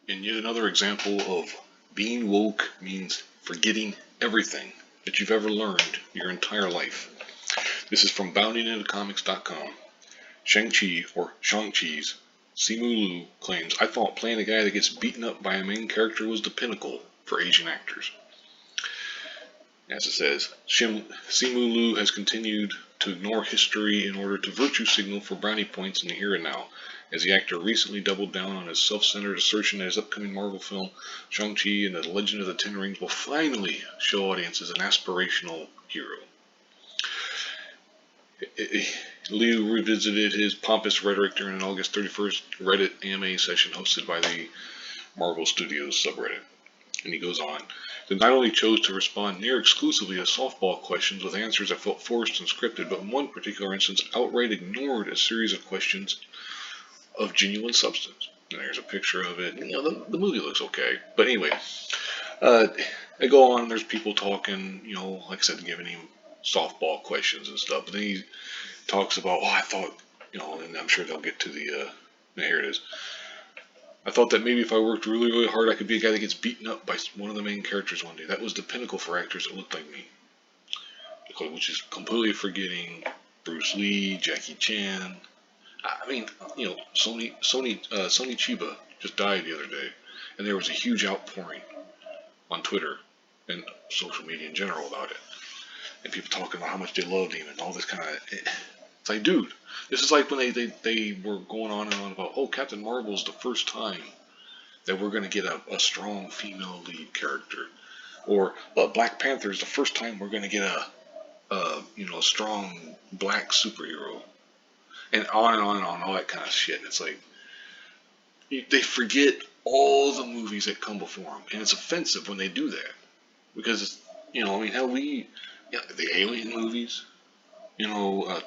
And yet another example of being woke means forgetting everything that you've ever learned your entire life. This is from boundingintocomics.com. Shang-Chi, or Shang-Chi's, Simu Liu claims, "I thought playing a guy that gets beaten up by a main character was the pinnacle for Asian actors." As it says, Simu Liu has continued to ignore history in order to virtue signal for brownie points in the here and now, as the actor recently doubled down on his self-centered assertion that his upcoming Marvel film, Shang-Chi and the Legend of the Ten Rings, will finally show audiences an aspirational hero. Liu revisited his pompous rhetoric during an August 31st Reddit AMA session hosted by the Marvel Studios subreddit. And he goes on, "They not only chose to respond near exclusively to softball questions with answers that felt forced and scripted, but in one particular instance outright ignored a series of questions of genuine substance." And there's a picture of it. The movie looks okay. But anyway, they go on, there's people talking, like I said, giving him softball questions and stuff. But then he talks about, I thought, and I'm sure they'll get to here it is. "I thought that maybe if I worked really, really hard, I could be a guy that gets beaten up by one of the main characters one day. That was the pinnacle for actors that looked like me." Which is completely forgetting Bruce Lee, Jackie Chan. I mean, Sony Chiba just died the other day, and there was a huge outpouring on Twitter and social media in general about it, and people talking about how much they loved him and all this kind of. It's like, dude, this is like when they were going on and on about, Captain Marvel's the first time that we're going to get a strong female lead character, or Black Panther's the first time we're going to get a strong black superhero, and on, all that kind of shit. And it's like, they forget all the movies that come before them, and it's offensive when they do that, because it's, the Alien movies,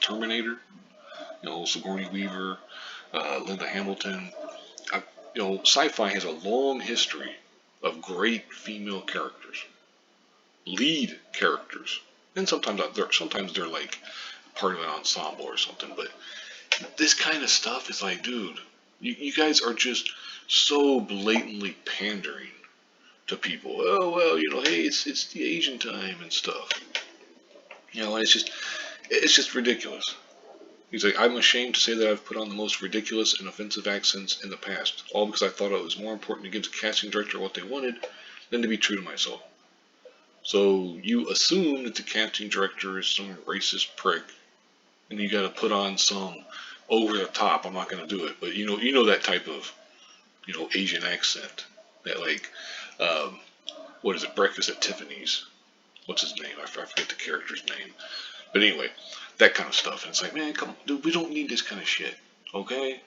Terminator, Sigourney Weaver, Linda Hamilton. Sci-fi has a long history of great female characters, lead characters, and sometimes they're like part of an ensemble or something. But this kind of stuff is like, dude, you guys are just so blatantly pandering to people. Oh well, hey, it's the Asian time and stuff. It's just ridiculous. He's like, "I'm ashamed to say that I've put on the most ridiculous and offensive accents in the past, all because I thought it was more important to give the casting director what they wanted than to be true to myself." So you assume that the casting director is some racist prick, and you got to put on some over the top. I'm not going to do it, but that type of Asian accent that, like, what is it? Breakfast at Tiffany's. What's his name? I forget the character's name. But anyway, that kind of stuff. And it's like, man, come on, dude, we don't need this kind of shit, okay?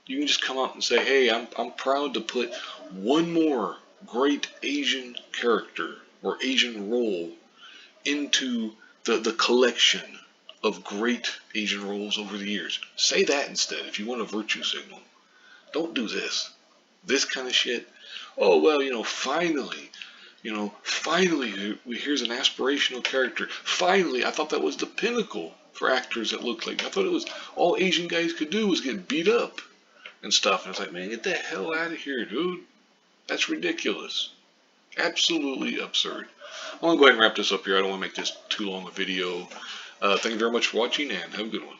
You can just come out and say, hey, I'm proud to put one more great Asian character or Asian role into the collection of great Asian roles over the years. Say that instead if you want a virtue signal. Don't do this. This kind of shit. Oh, well, finally, here's an aspirational character. Finally, I thought that was the pinnacle for actors that looked like me. I thought it was all Asian guys could do was get beat up and stuff. And it's like, man, get the hell out of here, dude. That's ridiculous. Absolutely absurd. I'm going to go ahead and wrap this up here. I don't want to make this too long a video. Thank you very much for watching, and have a good one.